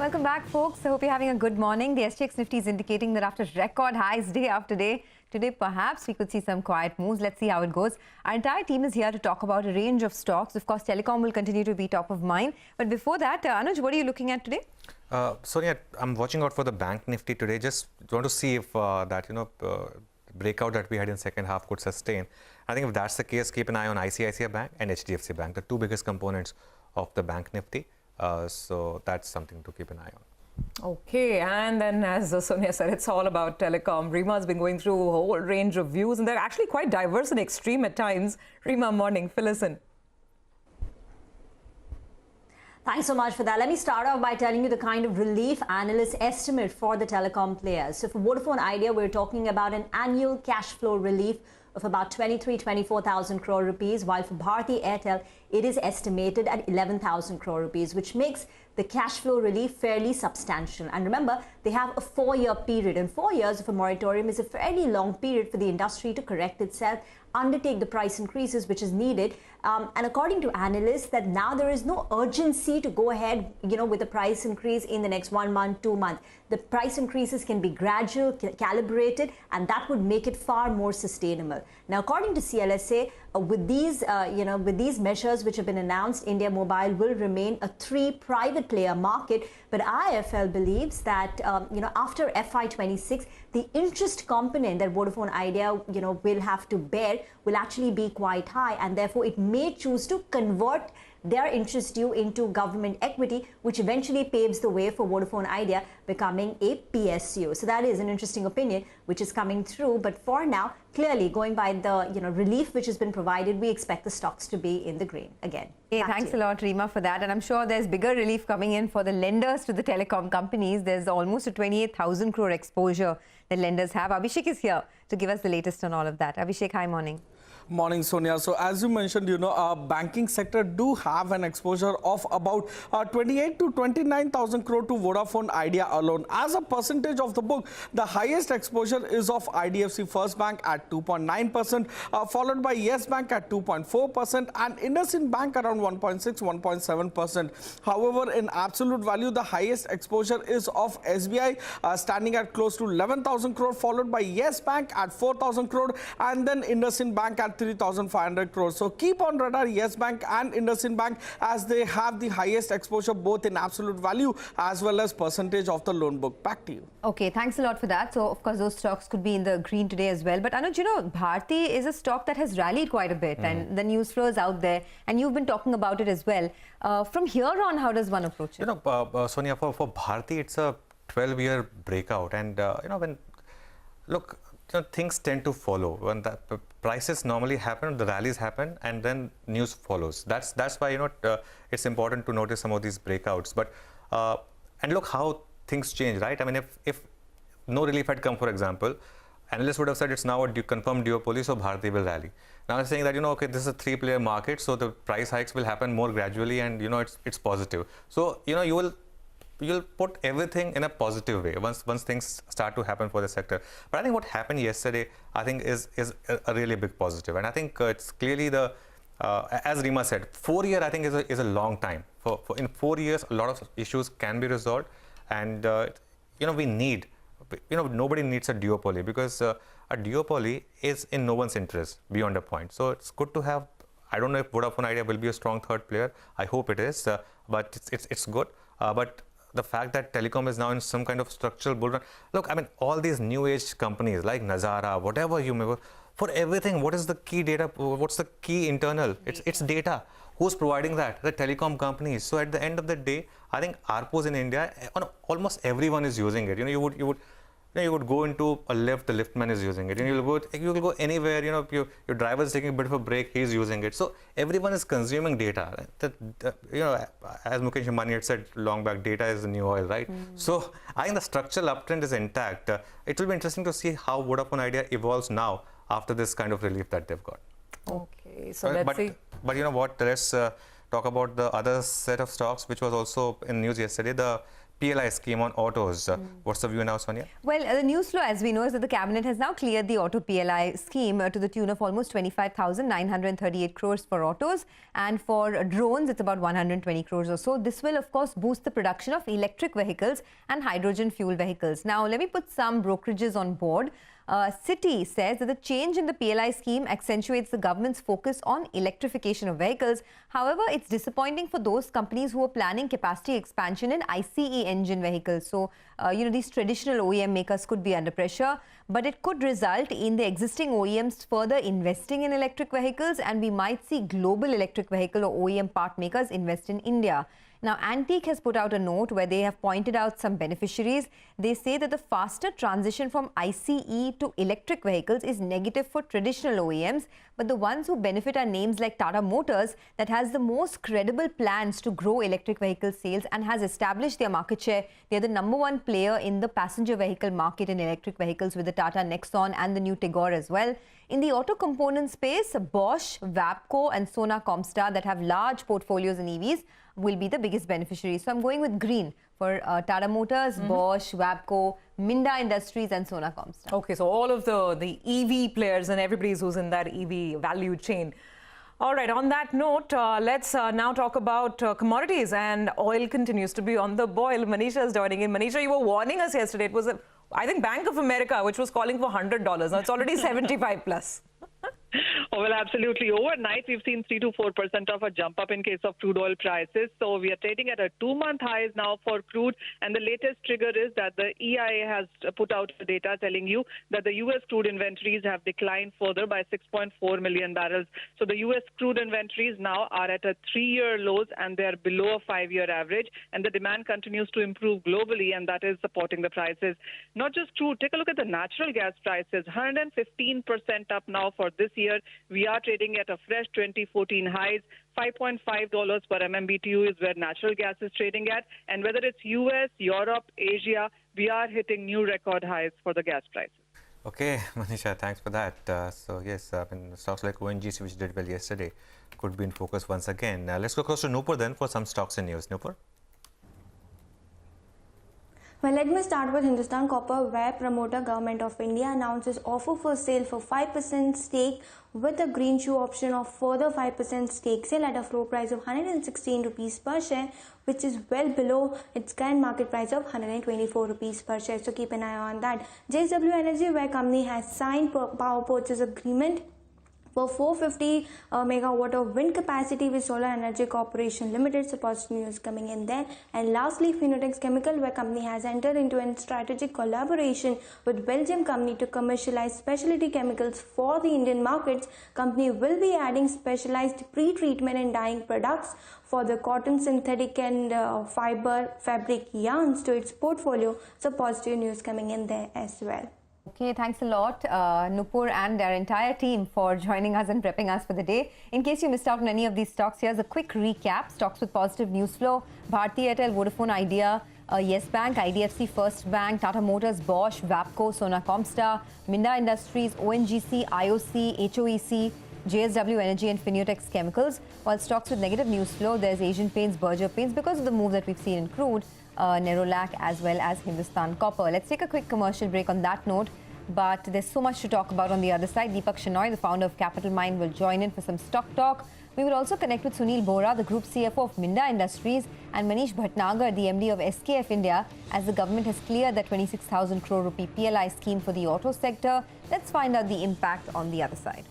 Welcome back, folks. I hope you're having a good morning. The SGX Nifty is indicating that after record highs day after day, today perhaps we could see some quiet moves. Let's see how it goes. Our entire team is here to talk about a range of stocks. Of course, telecom will continue to be top of mind. But before that, Anuj, what are you looking at today? Sonia, I'm watching out for the Bank Nifty today. Just want to see if breakout that we had in second half could sustain. I think if that's the case, keep an eye on ICICI Bank and HDFC Bank, the two biggest components of the Bank Nifty. So that's something to keep an eye on. Okay, and then as Sonia said, it's all about telecom. Rima has been going through a whole range of views, and they're actually quite diverse and extreme at times. Rima, morning, fill us in. Thanks so much for that. Let me start off by telling you the kind of relief analysts estimate for the telecom players. So for Vodafone Idea, we're talking about an annual cash flow relief of about 24,000 crore rupees, while for Bharti Airtel, it is estimated at 11,000 crore rupees, which makes the cash flow relief fairly substantial. And remember, they have a 4-year period, and 4 years of a moratorium is a fairly long period for the industry to correct itself, undertake the price increases which is needed. And according to analysts, that now there is no urgency to go ahead, with the price increase in the next 1 month, 2 months. The price increases can be gradual, calibrated, and that would make it far more sustainable. Now, according to CLSA, with these measures which have been announced, India Mobile will remain a 3 private player market. But IIFL believes that after FY26, the interest component that Vodafone Idea will have to bear will actually be quite high, and therefore it may choose to convert their interest due into government equity, which eventually paves the way for Vodafone Idea becoming a PSU. So that is an interesting opinion which is coming through. But for now, clearly going by the relief which has been provided, we expect the stocks to be in the green again. Hey, thanks a lot, Rima, for that. And I'm sure there's bigger relief coming in for the lenders to the telecom companies. There's almost a 28,000 crore exposure that lenders have. Abhishek is here to give us the latest on all of that. Abhishek, hi, morning. Morning, Sonia. So as you mentioned, banking sector do have an exposure of about 28 to 29,000 crore to Vodafone Idea alone. As a percentage of the book, the highest exposure is of IDFC First Bank at 2.9%, followed by Yes Bank at 2.4% and IndusInd Bank around 1.6, 1.7%. However, in absolute value, the highest exposure is of SBI, standing at close to 11,000 crore, followed by Yes Bank at 4,000 crore, and then IndusInd Bank at 3,500 crores. So keep on radar Yes Bank and IndusInd Bank, as they have the highest exposure both in absolute value as well as percentage of the loan book. Back to you. Okay, thanks a lot for that. So of course those stocks could be in the green today as well. But Anuj, Bharti is a stock that has rallied quite a bit, and the news flow is out there, and you've been talking about it as well. From here on, how does one approach it? Sonia, for Bharti, it's a 12-year breakout, and things tend to follow. When the prices normally happen, the rallies happen, and then news follows. That's why it's important to notice some of these breakouts. But and look how things change, right? I mean, if no relief had come, for example, analysts would have said it's now a confirmed duopoly, so Bharti will rally. Now they're saying that okay, this is a 3-player market, so the price hikes will happen more gradually, and it's positive. So you'll put everything in a positive way once things start to happen for the sector. But I think what happened yesterday, I think is a really big positive, and I think it's clearly the as Rima said, 4 year I think is a long time. For in 4 years, a lot of issues can be resolved, and we need nobody needs a duopoly, because a duopoly is in no one's interest beyond a point. So it's good to have. I don't know if Vodafone Idea will be a strong third player. I hope it is, but it's good. But the fact that telecom is now in some kind of structural bull run. Look, I mean, all these new age companies like Nazara, whatever you may, for everything, what is the key data? What's the key internal? It's data. Who's providing that? The telecom companies. So at the end of the day, I think ARPOs in India, almost everyone is using it. You would go into a lift, the liftman is using it. You will go anywhere. Your driver is taking a bit of a break, he's using it. So everyone is consuming data. As Mukesh Ambani had said long back, data is the new oil, right? So I think the structural uptrend is intact. It will be interesting to see how Vodafone Idea evolves now after this kind of relief that they've got. Okay, so let's see. But you know what? Let's talk about the other set of stocks which was also in news yesterday. The PLI scheme on autos. What's the view now, Sonia? Well, the news flow, as we know, is that the cabinet has now cleared the auto PLI scheme to the tune of almost 25,938 crores for autos, and for drones, it's about 120 crores or so. This will, of course, boost the production of electric vehicles and hydrogen fuel vehicles. Now, let me put some brokerages on board. Citi says that the change in the PLI scheme accentuates the government's focus on electrification of vehicles. However, it's disappointing for those companies who are planning capacity expansion in ICE engine vehicles. So, these traditional OEM makers could be under pressure, but it could result in the existing OEMs further investing in electric vehicles, and we might see global electric vehicle or OEM part makers invest in India. Now, Antique has put out a note where they have pointed out some beneficiaries. They say that the faster transition from ICE to electric vehicles is negative for traditional OEMs, but the ones who benefit are names like Tata Motors, that has the most credible plans to grow electric vehicle sales and has established their market share. They're the #1 player in the passenger vehicle market in electric vehicles with the Tata Nexon and the new Tigor as well. In the auto component space, Bosch, Wabco and Sona Comstar, that have large portfolios in EVs, will be the biggest beneficiaries. So I'm going with green for Tata Motors, Bosch, Wabco, Minda Industries and Sona Comstar. Okay, so all of the EV players and everybody who's in that EV value chain. All right, on that note, let's now talk about commodities, and oil continues to be on the boil. Manisha is joining in. Manisha, you were warning us yesterday. It was, I think, Bank of America, which was calling for $100. Now it's already 75 plus. Oh, well, absolutely. Overnight, we've seen 3 to 4% of a jump up in case of crude oil prices. So we are trading at a 2-month highs now for crude. And the latest trigger is that the EIA has put out data telling you that the U.S. crude inventories have declined further by 6.4 million barrels. So the U.S. crude inventories now are at a 3-year lows, and they're below a 5-year average. And the demand continues to improve globally, and that is supporting the prices. Not just crude. Take a look at the natural gas prices, 115% up now for this year. We are trading at a fresh 2014 highs. $5.5 per MMBTU is where natural gas is trading at. And whether it's US, Europe, Asia, we are hitting new record highs for the gas prices. Okay, Manisha, thanks for that. So yes, stocks like ONGC, which did well yesterday, could be in focus once again. Let's go across to Nupur then for some stocks and news. Nupur? Well, let me start with Hindustan Copper, where promoter Government of India announces offer for sale for 5% stake with a green shoe option of further 5% stake sale at a floor price of 116 rupees per share, which is well below its current market price of 124 rupees per share. So keep an eye on that. JSW Energy, where company has signed power purchase agreement for 450 megawatt of wind capacity with Solar Energy Corporation Limited. So positive news coming in there. And lastly, Phoenix Chemical, where company has entered into a strategic collaboration with Belgium company to commercialize specialty chemicals for the Indian markets. Company will be adding specialized pre-treatment and dyeing products for the cotton, synthetic and fiber fabric yarns to its portfolio. So positive news coming in there as well. Okay, thanks a lot, Nupur and our entire team for joining us and prepping us for the day. In case you missed out on any of these stocks, here's a quick recap. Stocks with positive news flow: Bharti Airtel, Vodafone Idea, Yes Bank, IDFC First Bank, Tata Motors, Bosch, Wabco, Sona Comstar, Minda Industries, ONGC, IOC, HOEC, JSW Energy and Phoenix Chemicals. While stocks with negative news flow, there's Asian Paints, Berger Paints, because of the move that we've seen in crude, Nerolac as well as Hindustan Copper. Let's take a quick commercial break on that note. But there's so much to talk about on the other side. Deepak Shenoy, the founder of Capital Mind, will join in for some stock talk. We will also connect with Sunil Bora, the Group CFO of Minda Industries, and Manish Bhatnagar, the MD of SKF India, as the government has cleared the 26,000 crore rupee PLI scheme for the auto sector. Let's find out the impact on the other side.